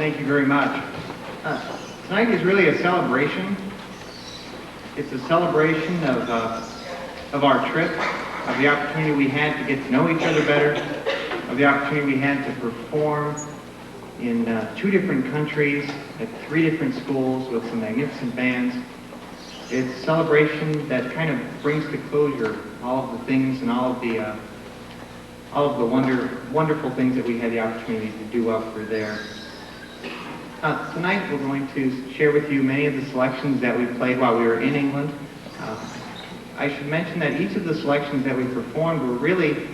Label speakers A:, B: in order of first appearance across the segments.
A: Thank you very much. Tonight is really a celebration. It's a celebration of our trip, of the opportunity we had to get to know each other better, of the opportunity we had to perform in 2 different countries, at 3 different schools with some magnificent bands. It's a celebration that kind of brings to closure all of the things and all of the wonderful things that we had the opportunity to do while we were there. Tonight we're going to share with you many of the selections that we played while we were in England. I should mention that each of the selections that we performed were really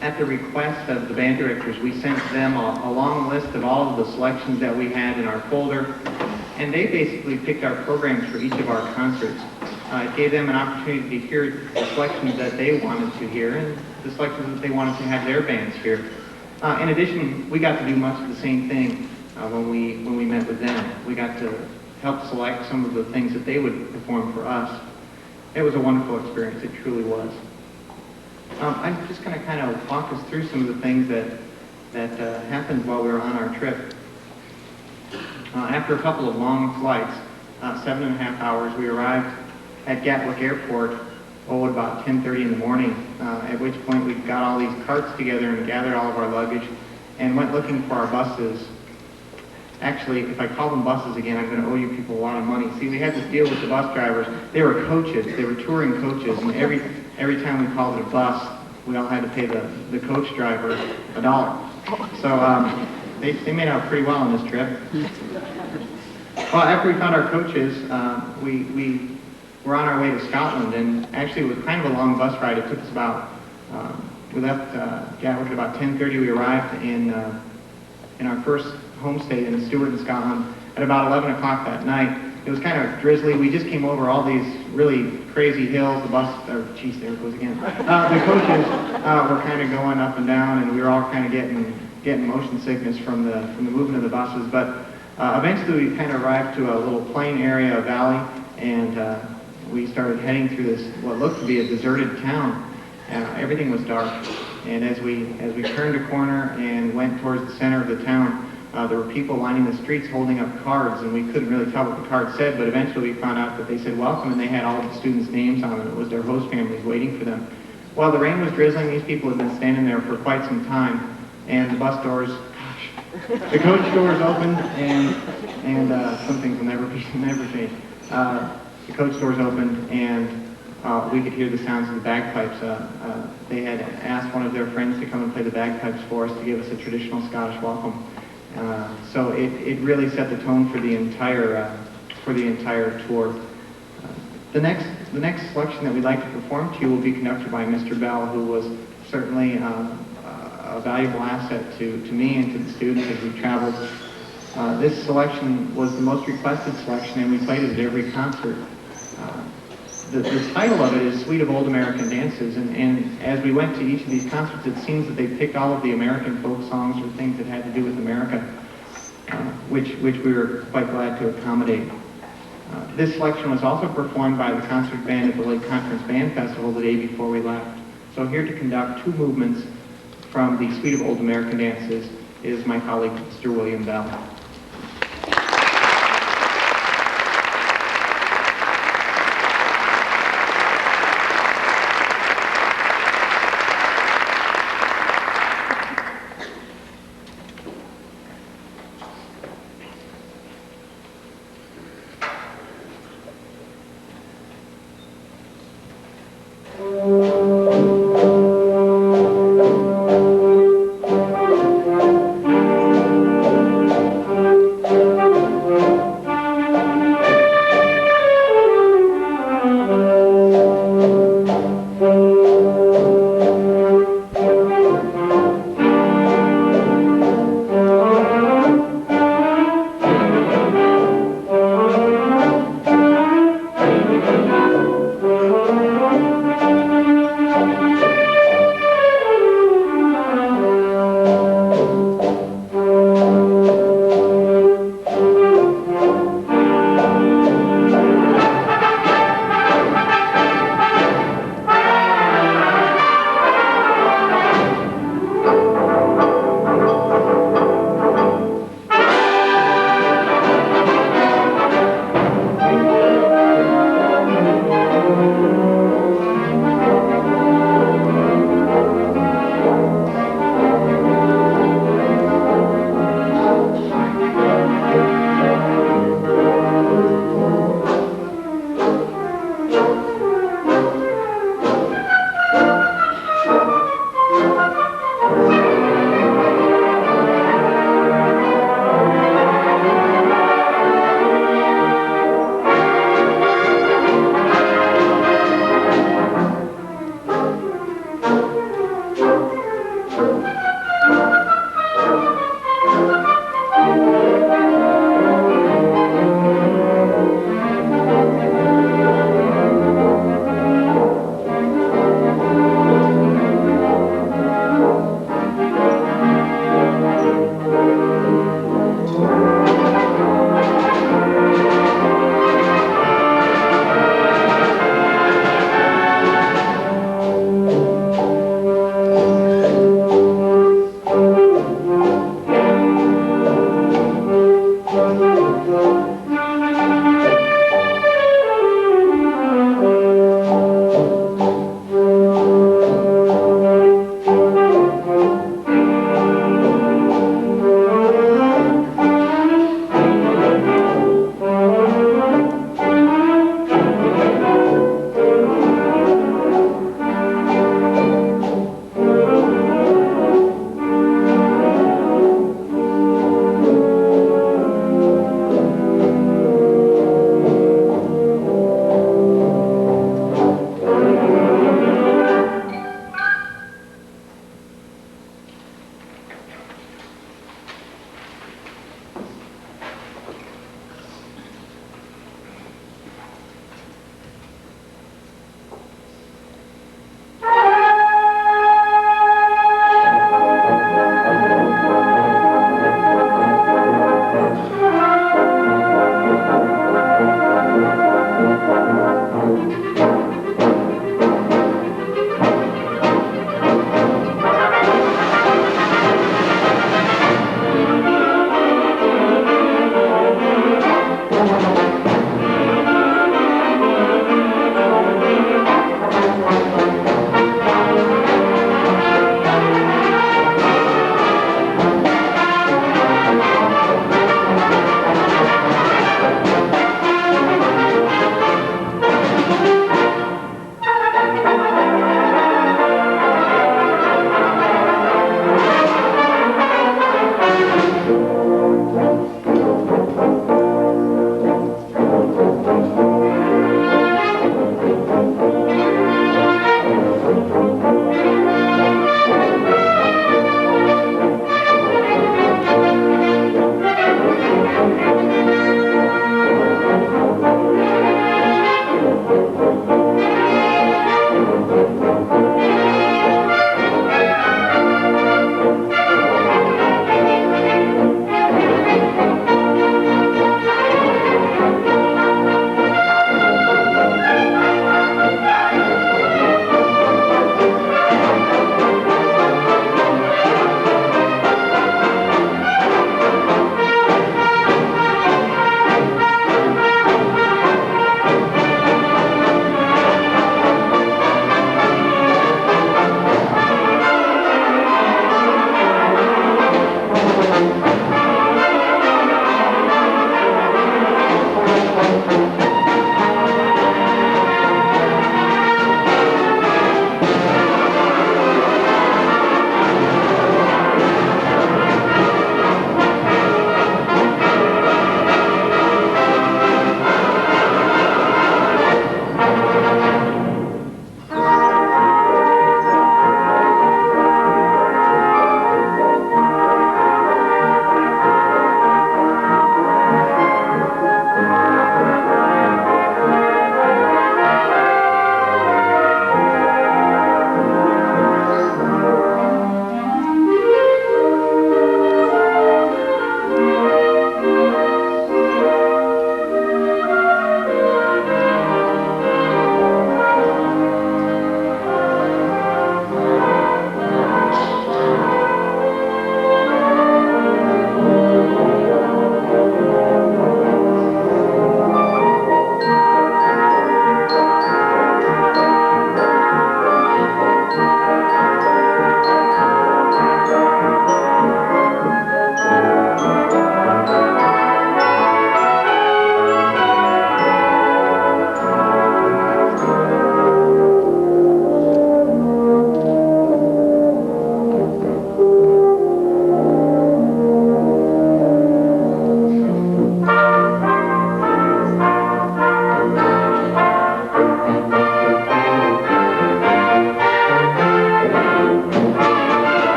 A: at the request of the band directors. We sent them a long list of all of the selections that we had in our folder, and they basically picked our programs for each of our concerts. It gave them an opportunity to hear the selections that they wanted to hear and the selections that they wanted to have their bands hear. In addition, we got to do much of the same thing when we met with them. We got to help select some of the things that they would perform for us. It was a wonderful experience. It truly was. I'm just going to kind of walk us through some of the things that happened while we were on our trip. After a couple of long flights, 7.5 hours, we arrived at Gatwick Airport at about 10:30 in the morning, at which point we got all these carts together and gathered all of our luggage and went looking for our buses. Actually, if I call them buses again, I'm going to owe you people a lot of money. See, we had this deal with the bus drivers. They were coaches. They were touring coaches, and every time we called it a bus, we all had to pay the coach driver $1. So they made out pretty well on this trip. Well, after we found our coaches, we were on our way to Scotland, and actually it was kind of a long bus ride. It took us about, we left Gatwick at about 10:30. We arrived in our first homestay in Stewart in Scotland at about 11 o'clock that night. It was kind of drizzly. We just came over all these really crazy hills. The bus, there it goes again. The coaches were kind of going up and down, and we were all kind of getting motion sickness from the movement of the buses. But eventually we kind of arrived to a little plain area, a valley, and we started heading through this, what looked to be a deserted town. Everything was dark, and as we turned a corner and went towards the center of the town, there were people lining the streets holding up cards, and we couldn't really tell what the cards said, but eventually we found out that they said welcome, and they had all of the students' names on them. It was their host families waiting for them. While the rain was drizzling, these people had been standing there for quite some time, and the bus doors, the coach doors opened, and some things will never change. The coach doors opened, and we could hear the sounds of the bagpipes. They had asked one of their friends to come and play the bagpipes for us to give us a traditional Scottish welcome. So it really set the tone for the entire tour. The next selection that we'd like to perform to you will be conducted by Mr. Bell, who was certainly a valuable asset to me and to the students as we traveled. This selection was the most requested selection, and we played it at every concert. The title of it is Suite of Old American Dances, and as we went to each of these concerts, it seems that they picked all of the American folk songs or things that had to do with America, which we were quite glad to accommodate. This selection was also performed by the concert band at the Lake Conference Band Festival the day before we left. So here to conduct 2 movements from the Suite of Old American Dances is my colleague, Mr. William Bell.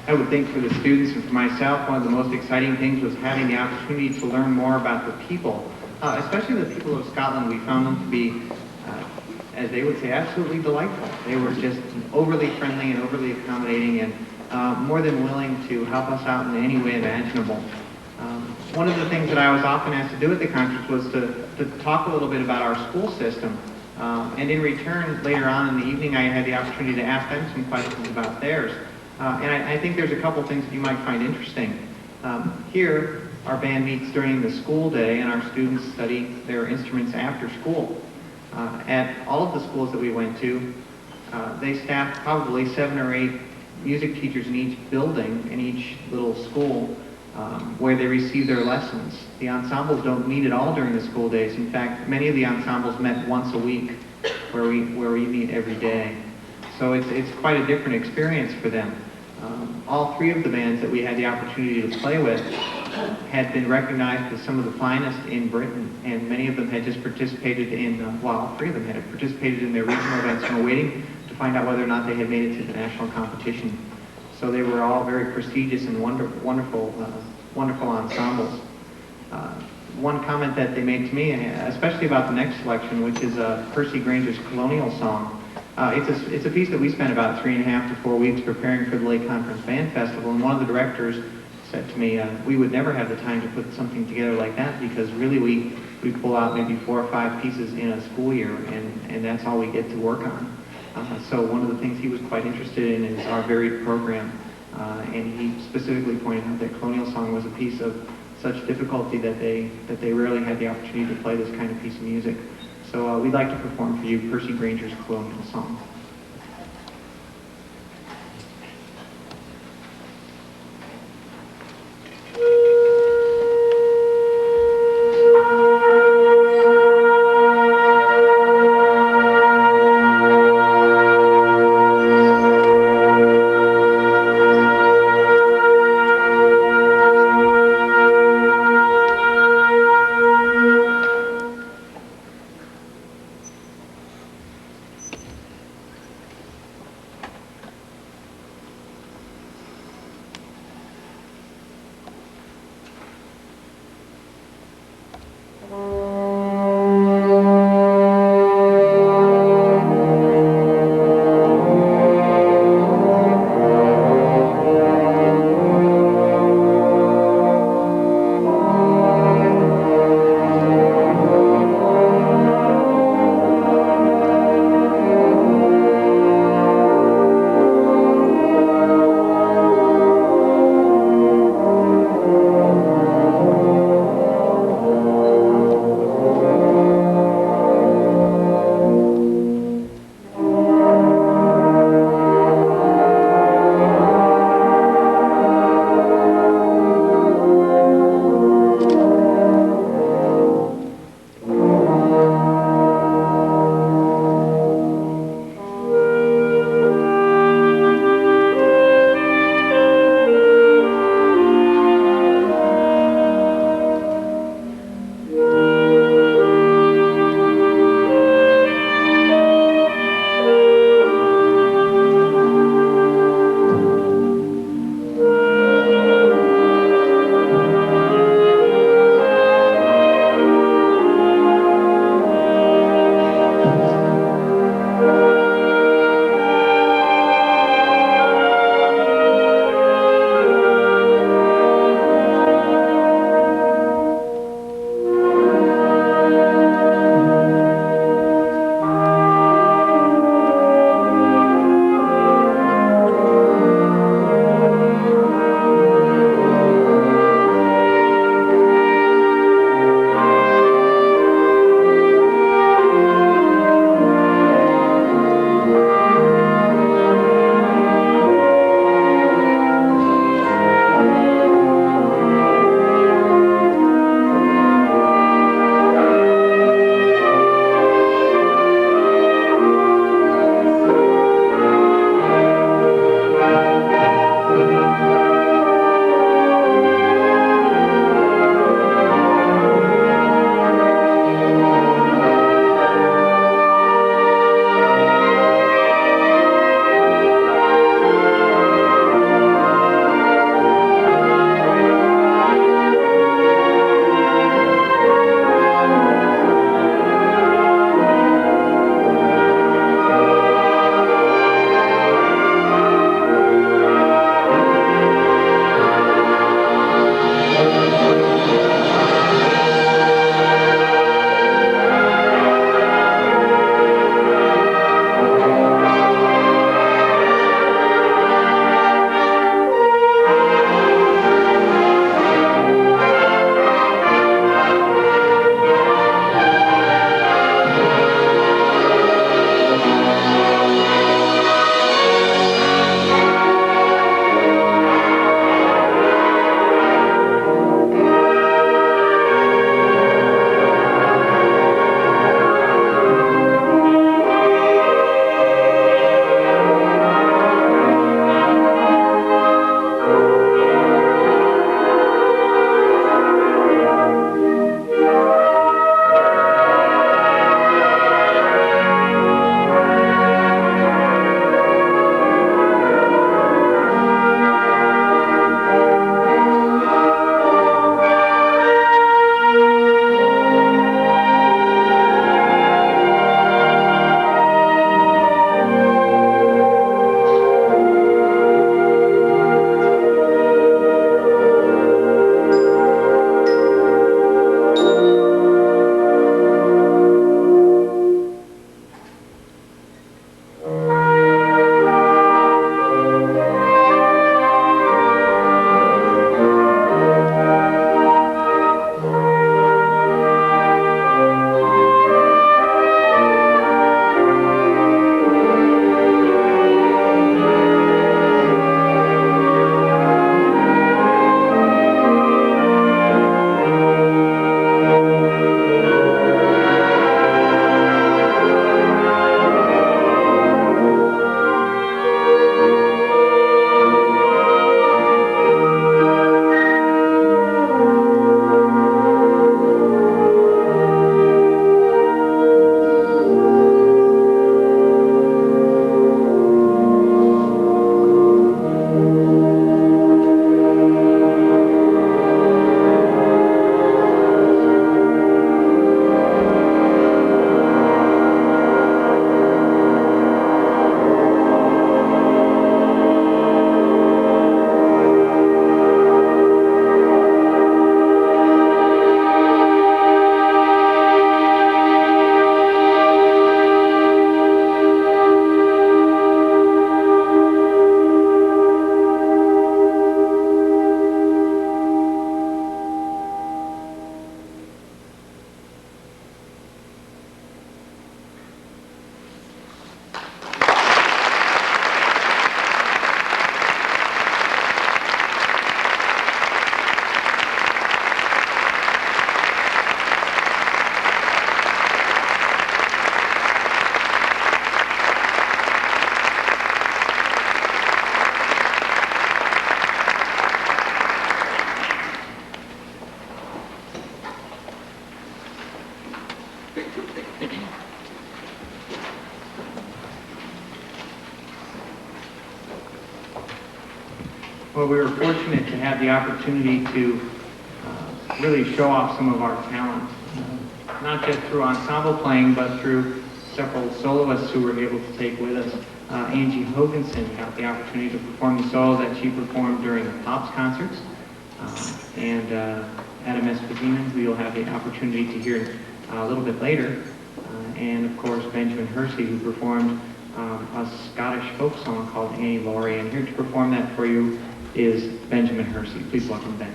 A: I would think for the students and for myself, one of the most exciting things was having the opportunity to learn more about the people, especially the people of Scotland. We found them to be, as they would say, absolutely delightful. They were just overly friendly and overly accommodating and more than willing to help us out in any way imaginable. One of the things that I was often asked to do at the conference was to talk a little bit about our school system. And in return, later on in the evening, I had the opportunity to ask them some questions about theirs. And I think there's a couple things that you might find interesting. Here, our band meets during the school day, and our students study their instruments after school. At all of the schools that we went to, they staffed probably 7 or 8 music teachers in each building, in each little school, where they receive their lessons. The ensembles don't meet at all during the school days. In fact, many of the ensembles met once a week, where we meet every day. So it's quite a different experience for them. All 3 of the bands that we had the opportunity to play with had been recognized as some of the finest in Britain, and many of them had just participated in, well, all 3 of them had participated in their regional events and were waiting to find out whether or not they had made it to the national competition. So they were all very prestigious and wonderful ensembles. One comment that they made to me, especially about the next selection, which is Percy Granger's Colonial Song. It's a piece that we spent about 3.5 to 4 weeks preparing for the Lake Conference Band Festival, and one of the directors said to me, we would never have the time to put something together like that, because really we pull out maybe 4 or 5 pieces in a school year, and that's all we get to work on. So one of the things he was quite interested in is our varied program, and he specifically pointed out that Colonial Song was a piece of such difficulty that they rarely had the opportunity to play this kind of piece of music. So we'd like to perform for you Percy Granger's Colonial Song. Well, we were fortunate to have the opportunity to really show off some of our talent, not just through ensemble playing, but through several soloists who were able to take with us. Angie Hoganson got the opportunity to perform the solo that she performed during the Pops concerts, and Adam Esposito, who you'll have the opportunity to hear a little bit later, and of course Benjamin Hersey, who performed a Scottish folk song called Annie Laurie. And here to perform that for you is Benjamin Hersey. Please welcome Ben.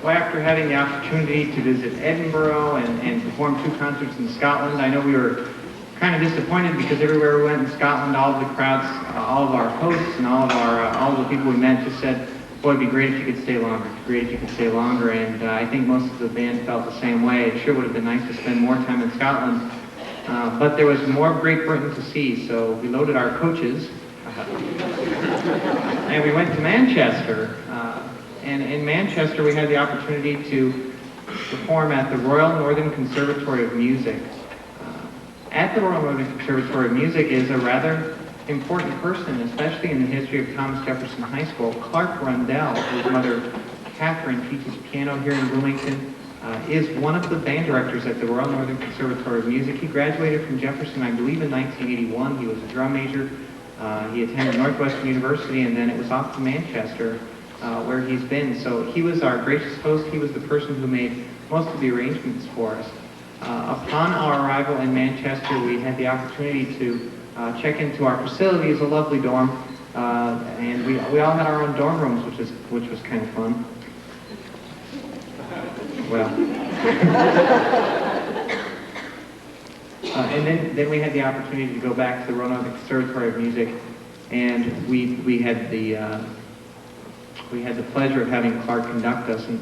A: Well, after having the opportunity to visit Edinburgh and perform 2 concerts in Scotland, I know we were kind of disappointed because everywhere we went in Scotland, all of the crowds, all of our hosts and all of the people we met just said, boy, it'd be great if you could stay longer. It'd be great if you could stay longer. And I think most of the band felt the same way. It sure would have been nice to spend more time in Scotland. But there was more of Great Britain to see, so we loaded our coaches. And we went to Manchester. And in Manchester, we had the opportunity to perform at the Royal Northern Conservatory of Music. At the Royal Northern Conservatory of Music is a rather important person, especially in the history of Thomas Jefferson High School. Clark Rundell, whose mother Catherine teaches piano here in Bloomington, is one of the band directors at the Royal Northern Conservatory of Music. He graduated from Jefferson, I believe, in 1981. He was a drum major. He attended Northwestern University, and then it was off to Manchester, where he's been. So he was our gracious host. He was the person who made most of the arrangements for us. Upon our arrival in Manchester, we had the opportunity to check into our facility. It's a lovely dorm, and we all had our own dorm rooms, which was kind of fun. Well, and then we had the opportunity to go back to the Royal Northern Conservatory of Music, and we had the pleasure of having Clark conduct us. And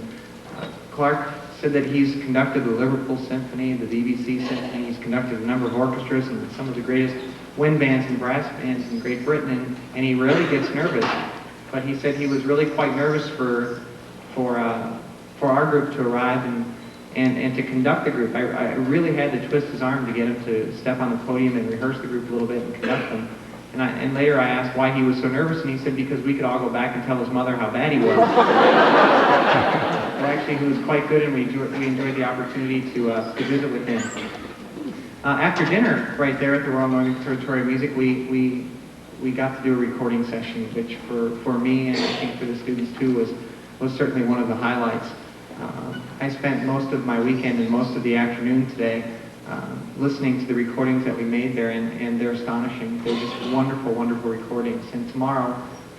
A: Clark said that he's conducted the Liverpool Symphony, the BBC Symphony. He's conducted a number of orchestras and some of the greatest wind bands and brass bands in Great Britain, and he rarely gets nervous. But he said he was really quite nervous for our group to arrive and to conduct the group. I really had to twist his arm to get him to step on the podium and rehearse the group a little bit and conduct them. And later I asked why he was so nervous, and he said because we could all go back and tell his mother how bad he was. But actually, he was quite good, and we enjoyed the opportunity to visit with him. After dinner, right there at the Royal Northern Conservatory of Music, we got to do a recording session, which for me and I think for the students too was certainly one of the highlights. I spent most of my weekend and most of the afternoon today listening to the recordings that we made there, and they're astonishing. They're just wonderful, wonderful recordings. And tomorrow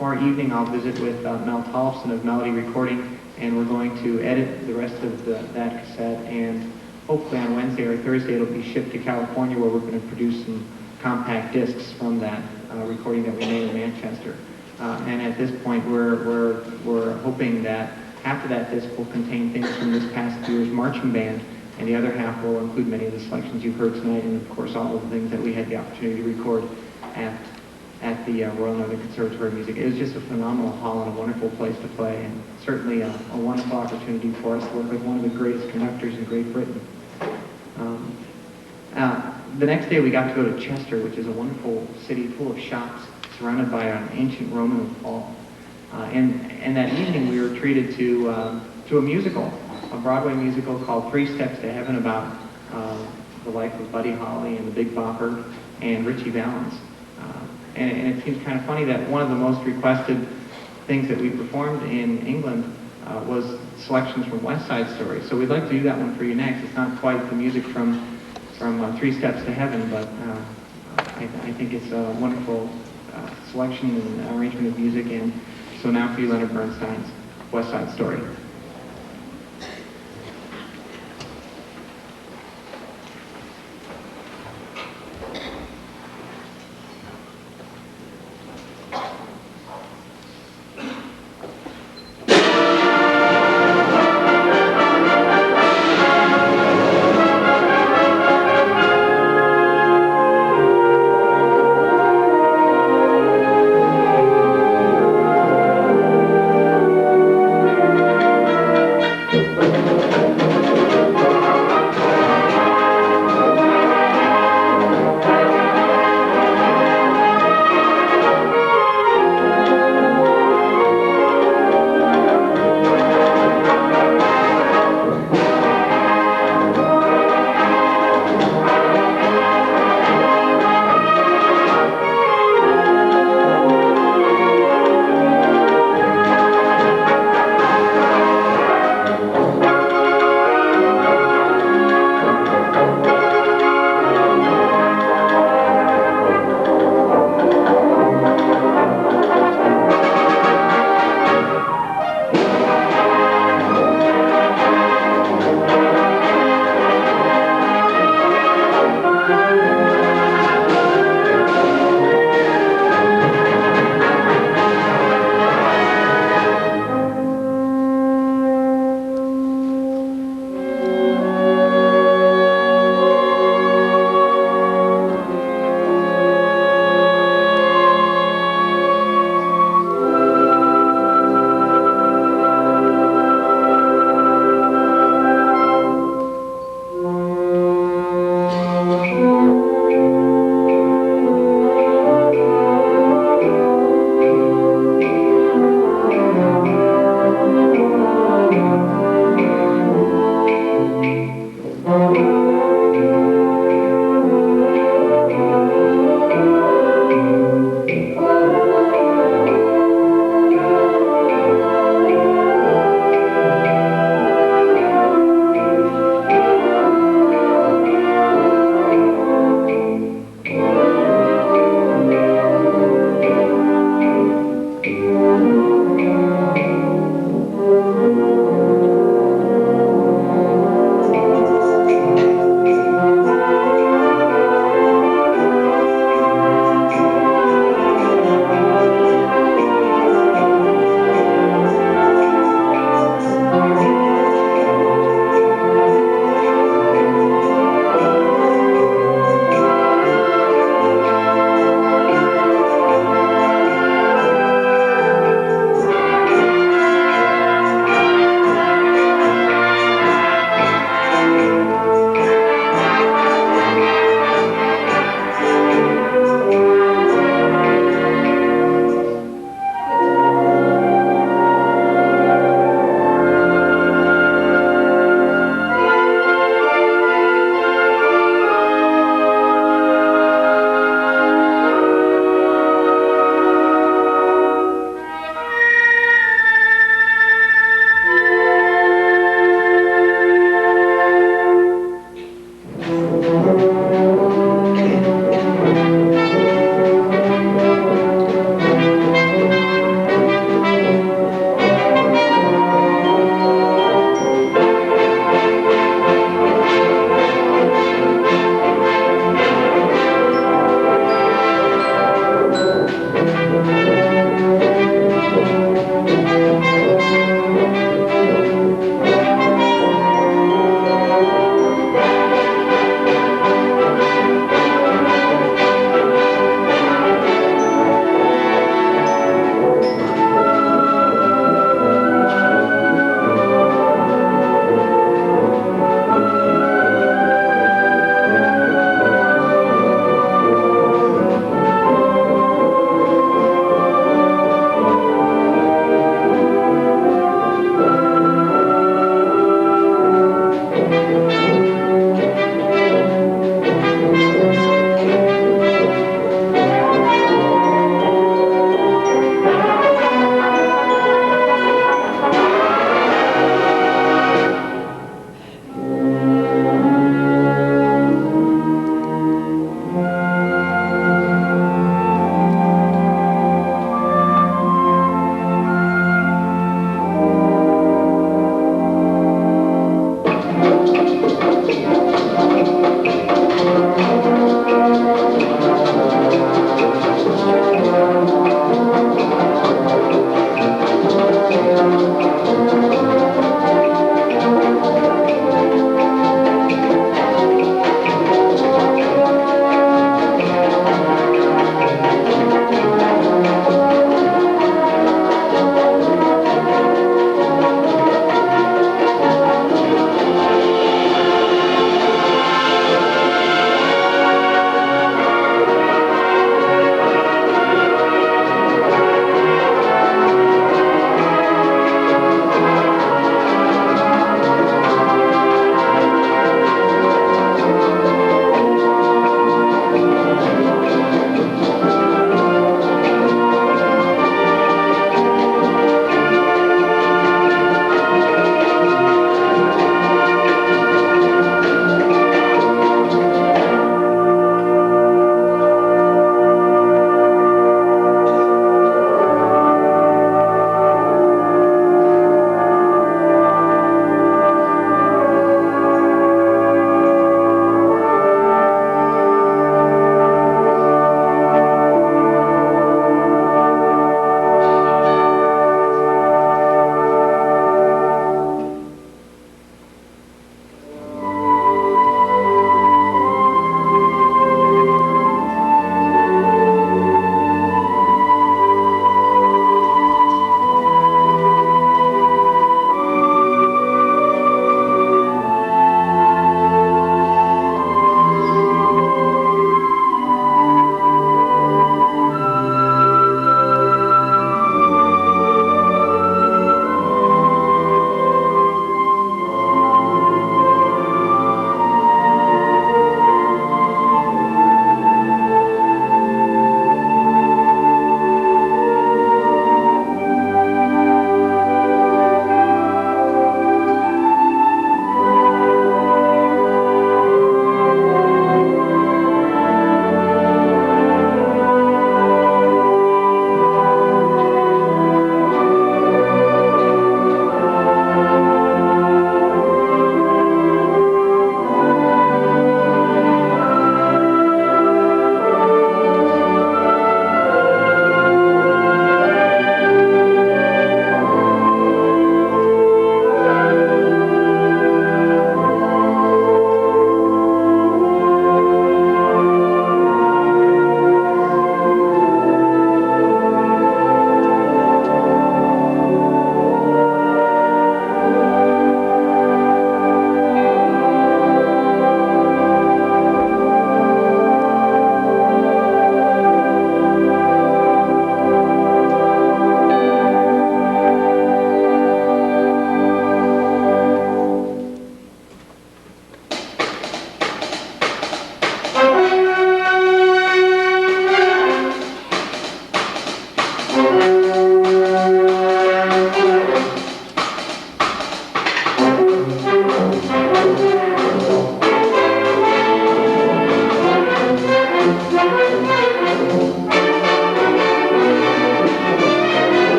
A: evening, I'll visit with Mel Tollefson of Melody Recording, and we're going to edit the rest of that cassette, and hopefully on Wednesday or Thursday it'll be shipped to California, where we're going to produce some compact discs from that recording that we made in Manchester. And at this point, we're hoping that half of that disc will contain things from this past year's marching band, and the other half will include many of the selections you've heard tonight, and of course all of the things that we had the opportunity to record at the Royal Northern Conservatory of Music. It was just a phenomenal hall and a wonderful place to play, and certainly a wonderful opportunity for us to work with one of the greatest conductors in Great Britain. The next day we got to go to Chester, which is a wonderful city full of shops, surrounded by an ancient Roman wall. And that evening we were treated to a musical, a Broadway musical called 3 Steps to Heaven, about the life of Buddy Holly and the Big Bopper and Ritchie Valens. And it seems kind of funny that one of the most requested things that we performed in England was selections from West Side Story. So we'd like to do that one for you next. It's not quite the music from 3 Steps to Heaven, but I think it's a wonderful selection and arrangement of music. And so now for you, Leonard Bernstein's West Side Story.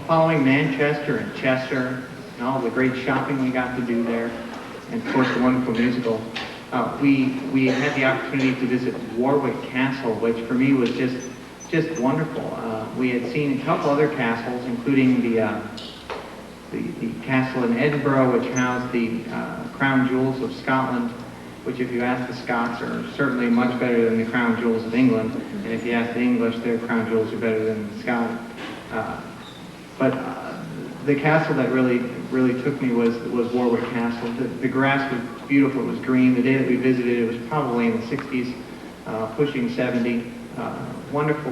A: Following Manchester and Chester and all the great shopping we got to do there, and of course the wonderful musical, we had the opportunity to visit Warwick Castle, which for me was just wonderful. We had seen a couple other castles, including the castle in Edinburgh, which housed the crown jewels of Scotland, which if you ask the Scots are certainly much better than the crown jewels of England, and if you ask the English, their crown jewels are better than the Scottish. But the castle that really took me was Warwick Castle. The grass was beautiful, it was green. The day that we visited, it was probably in the 60s, pushing 70. Wonderful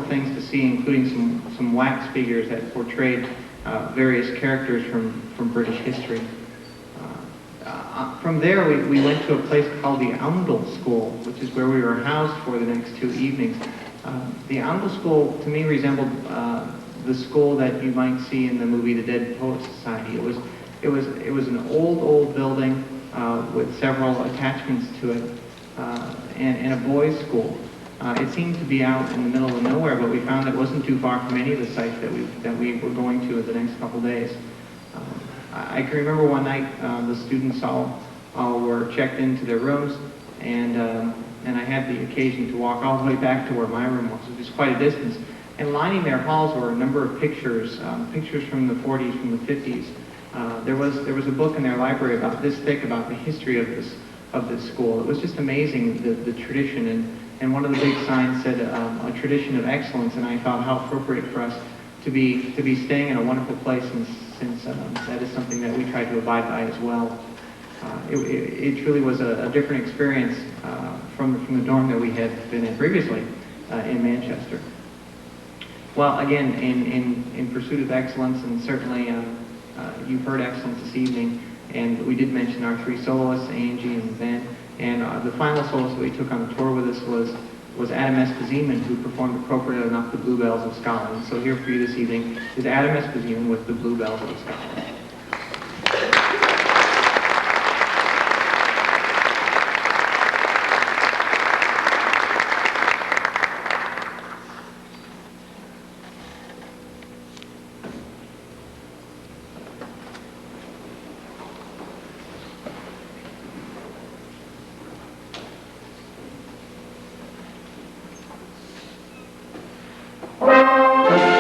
A: things to see, including some wax figures that portrayed various characters from British history. From there, we went to a place called the Oundle School, which is where we were housed for the next 2 evenings. The Oundle School, to me, resembled the school that you might see in the movie The Dead Poets Society. It was an old building with several attachments to it, and a boys' school. It seemed to be out in the middle of nowhere, but we found it wasn't too far from any of the sites that we were going to the next couple days. I can remember one night the students all were checked into their rooms, and I had the occasion to walk all the way back to where my room was, which is quite a distance. And lining their halls were a number of pictures from the 40s, from the 50s. There was a book in their library about this thick about the history of this school. It was just amazing, the tradition, and one of the big signs said a tradition of excellence, and I thought how appropriate for us to be staying in a wonderful place, since that is something that we try to abide by as well. It truly was a different experience from the dorm that we had been in previously in Manchester. Well, again, in pursuit of excellence, and certainly you've heard excellence this evening, and we did mention our 3 soloists, Angie and Ben, and the final soloist that we took on the tour with us was Adam Espeziman, who performed appropriately enough the Bluebells of Scotland. So here for you this evening is Adam Espeziman with the Bluebells of Scotland.
B: Thank you.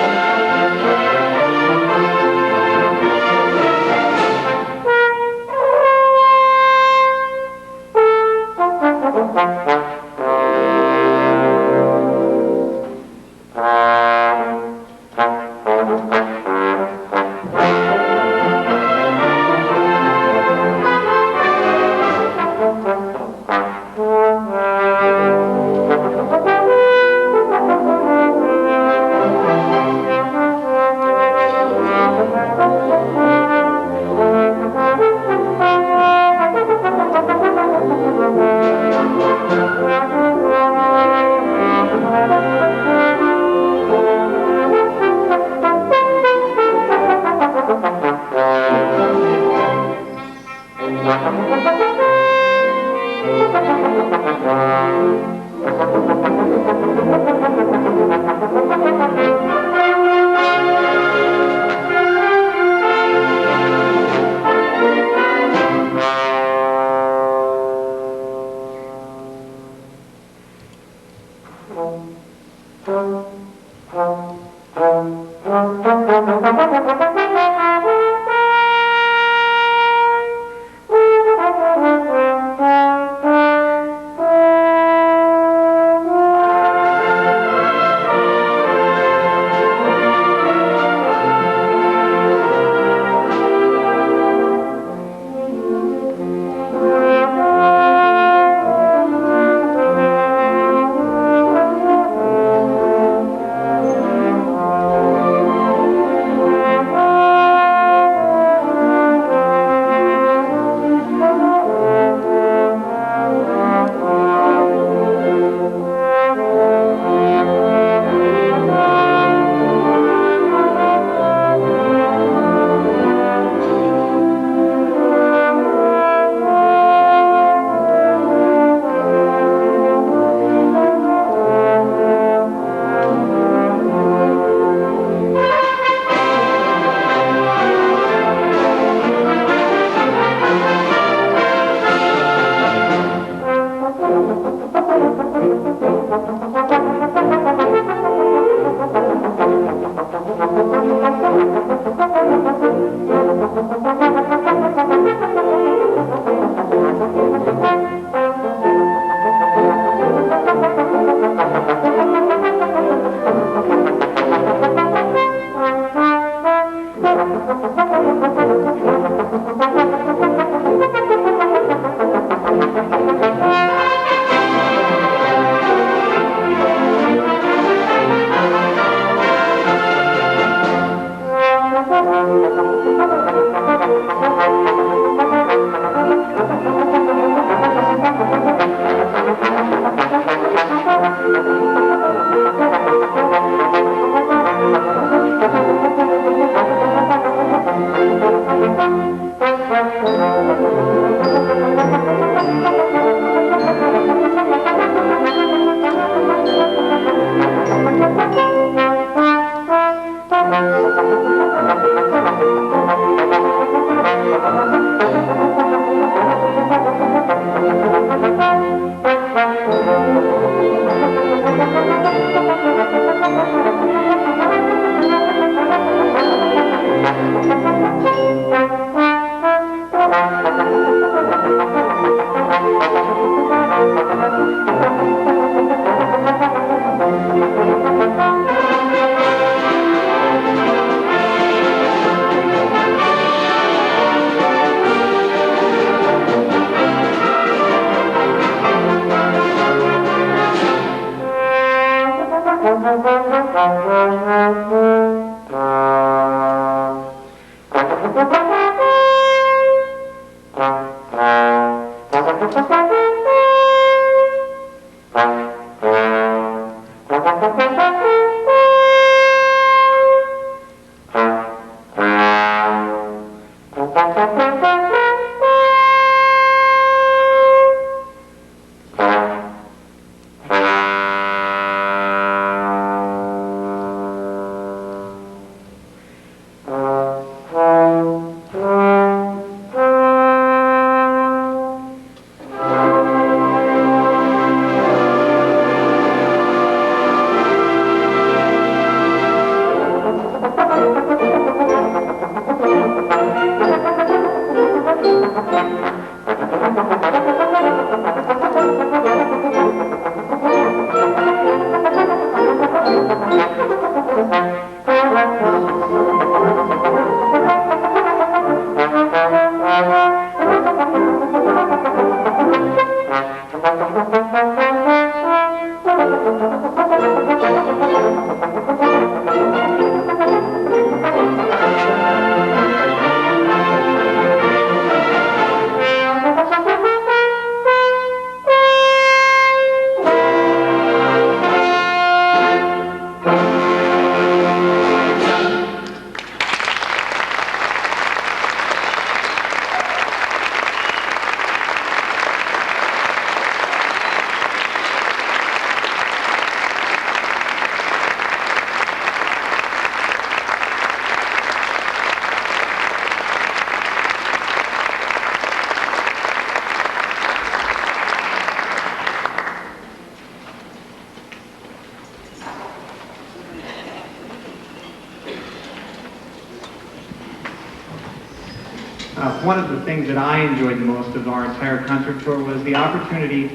A: One of the things that I enjoyed the most of our entire concert tour was the opportunity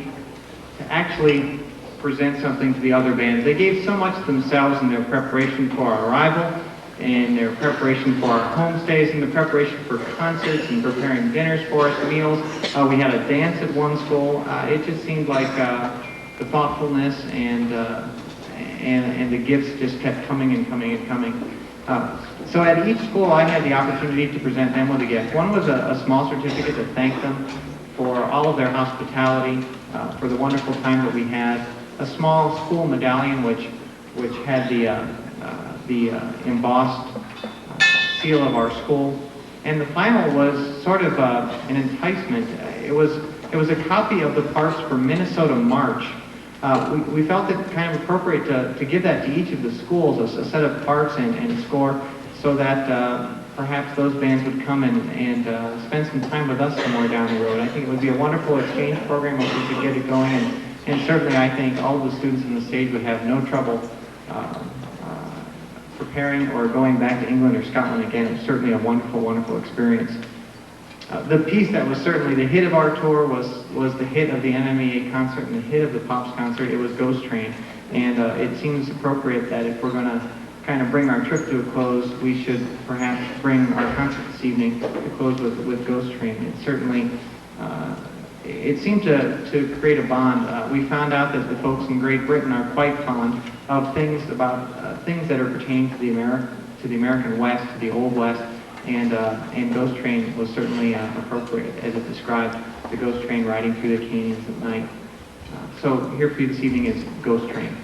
A: to actually present something to the other bands. They gave so much of themselves in their preparation for our arrival, and their preparation for our homestays, and the preparation for concerts, and preparing dinners for us, meals. We had a dance at one school. It just seemed like the thoughtfulness and the gifts just kept coming and coming and coming. So at each school, I had the opportunity to present them with a gift. One was a small certificate to thank them for all of their hospitality, for the wonderful time that we had. A small school medallion which had the embossed seal of our school. And the final was sort of an enticement. It was a copy of the parts for Minnesota March. We felt it kind of appropriate to give that to each of the schools, a set of parts and score, so that perhaps those bands would come and spend some time with us somewhere down the road. I think it would be a wonderful exchange program if we could get it going, and certainly I think all of the students on the stage would have no trouble preparing or going back to England or Scotland again. It was certainly a wonderful, wonderful experience. The piece that was certainly the hit of our tour was the hit of the NMEA concert and the hit of the Pops concert. It was Ghost Train, and it seems appropriate that if we're going to kind of bring our trip to a close, we should perhaps bring our concert this evening to close with Ghost Train. It certainly, it seemed to create a bond. We found out that the folks in Great Britain are quite fond of things that are pertaining to the American West, to the Old West, and Ghost Train was certainly appropriate as it described the ghost train riding through the canyons at night. So here for you this evening is Ghost Train.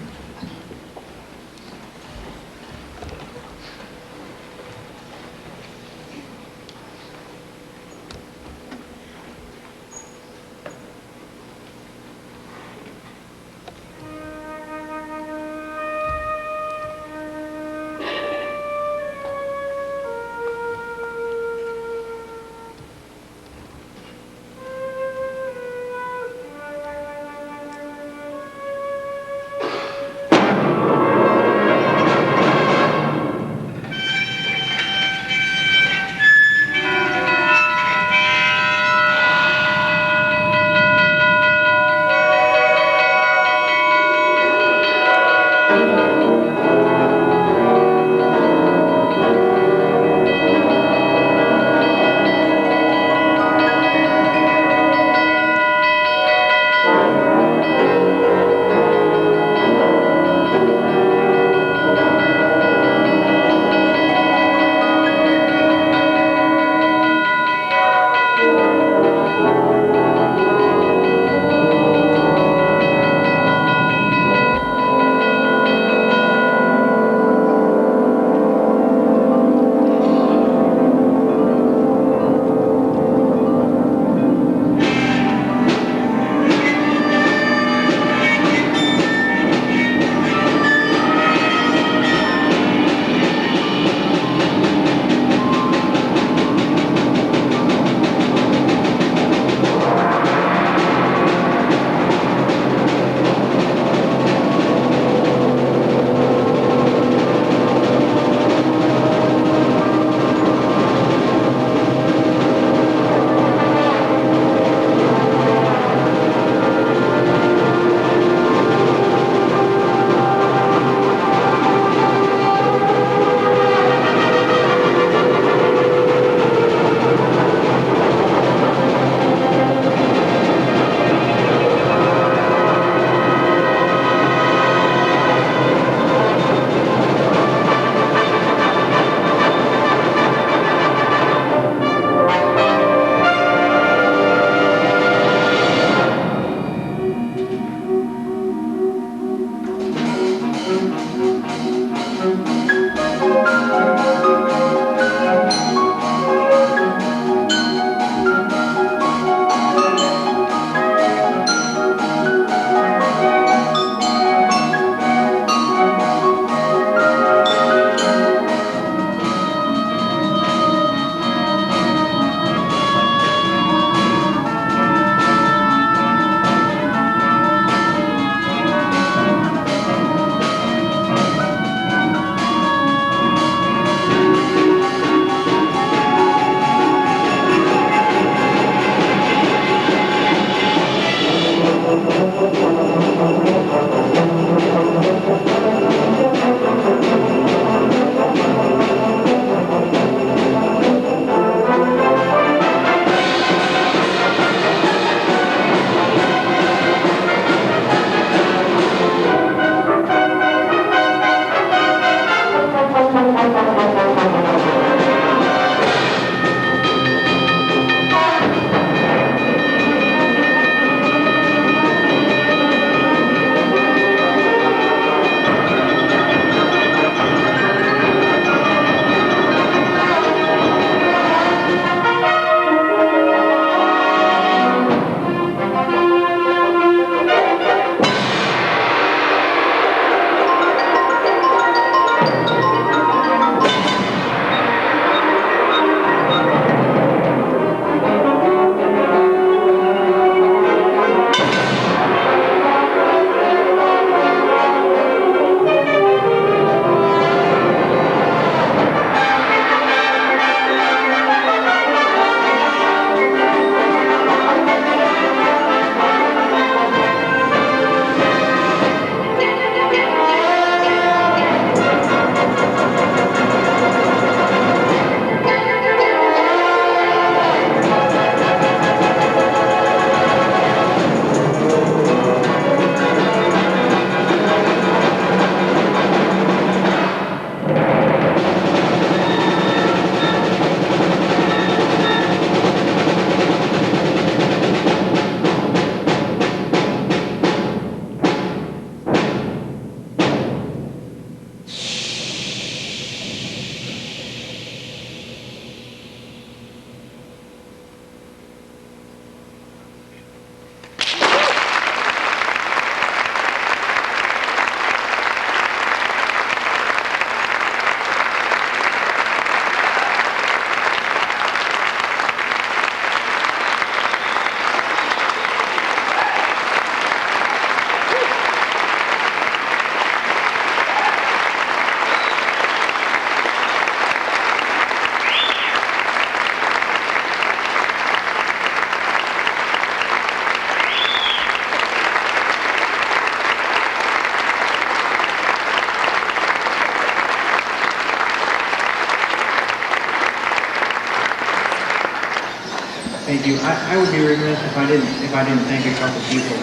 A: Thank you. I would be remiss if I didn't thank a couple people.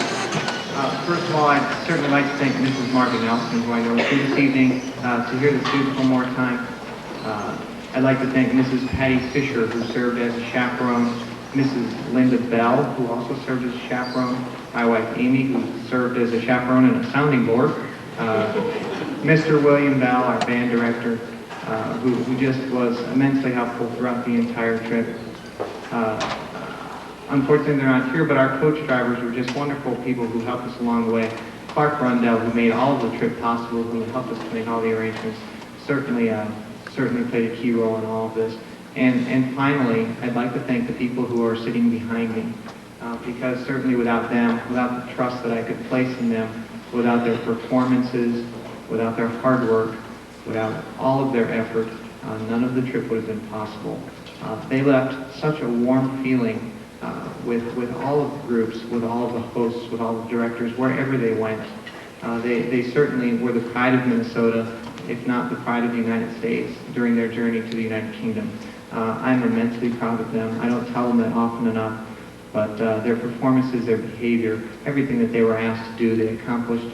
A: First of all, I'd certainly like to thank Mrs. Marvin Nelson, who I know is here this evening to hear the students one more time. I'd like to thank Mrs. Patty Fisher, who served as a chaperone, Mrs. Linda Bell, who also served as a chaperone, my wife Amy, who served as a chaperone and a sounding board, Mr. William Bell, our band director, who just was immensely helpful throughout the entire trip. Unfortunately, they're not here, but our coach drivers were just wonderful people who helped us along the way. Clark Rundell, who made all of the trip possible, who helped us to make all the arrangements, certainly played a key role in all of this. And finally, I'd like to thank the people who are sitting behind me, because certainly without them, without the trust that I could place in them, without their performances, without their hard work, without all of their effort, none of the trip would have been possible. They left such a warm feeling with all of the groups, with all of the hosts, with all the directors, wherever they went. They certainly were the pride of Minnesota, if not the pride of the United States, during their journey to the United Kingdom. I'm immensely proud of them. I don't tell them that often enough, but their performances, their behavior, everything that they were asked to do, they accomplished,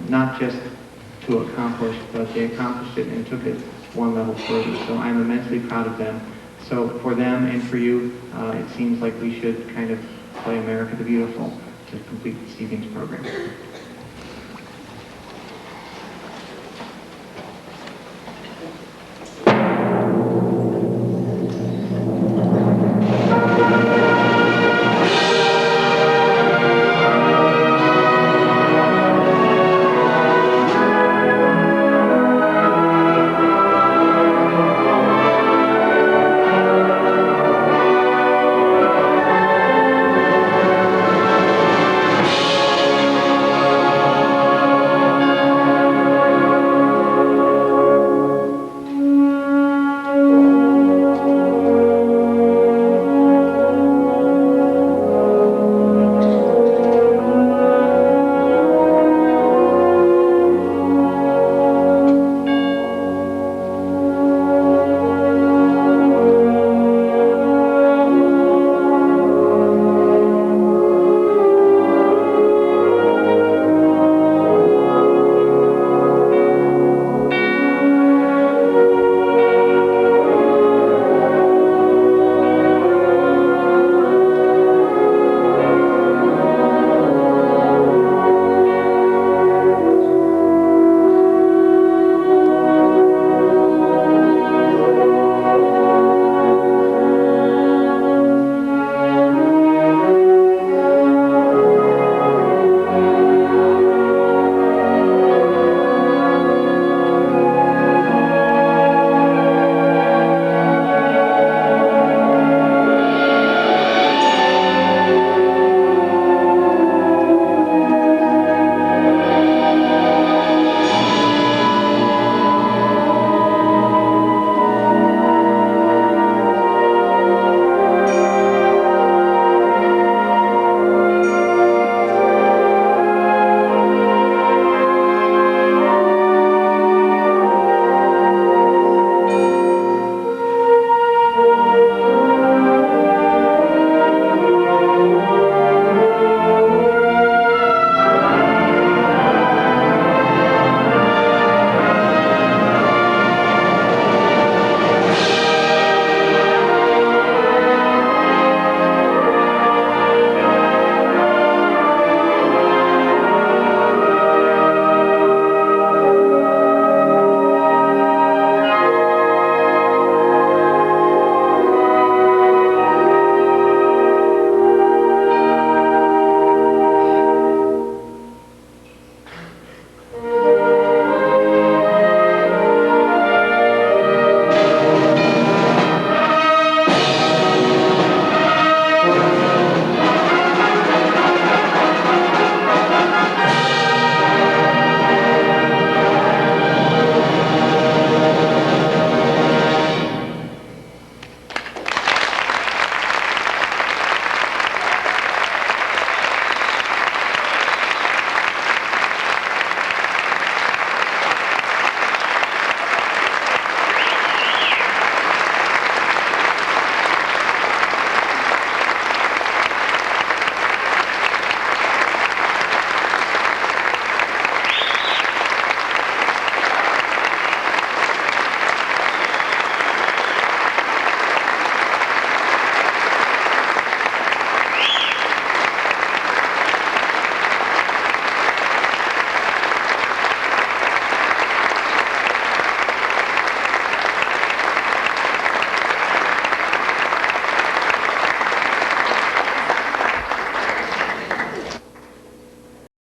A: not just to accomplish, but they accomplished it and took it one level further. So I'm immensely proud of them. So for them and for you, it seems like we should kind of play America the Beautiful to complete this evening's program.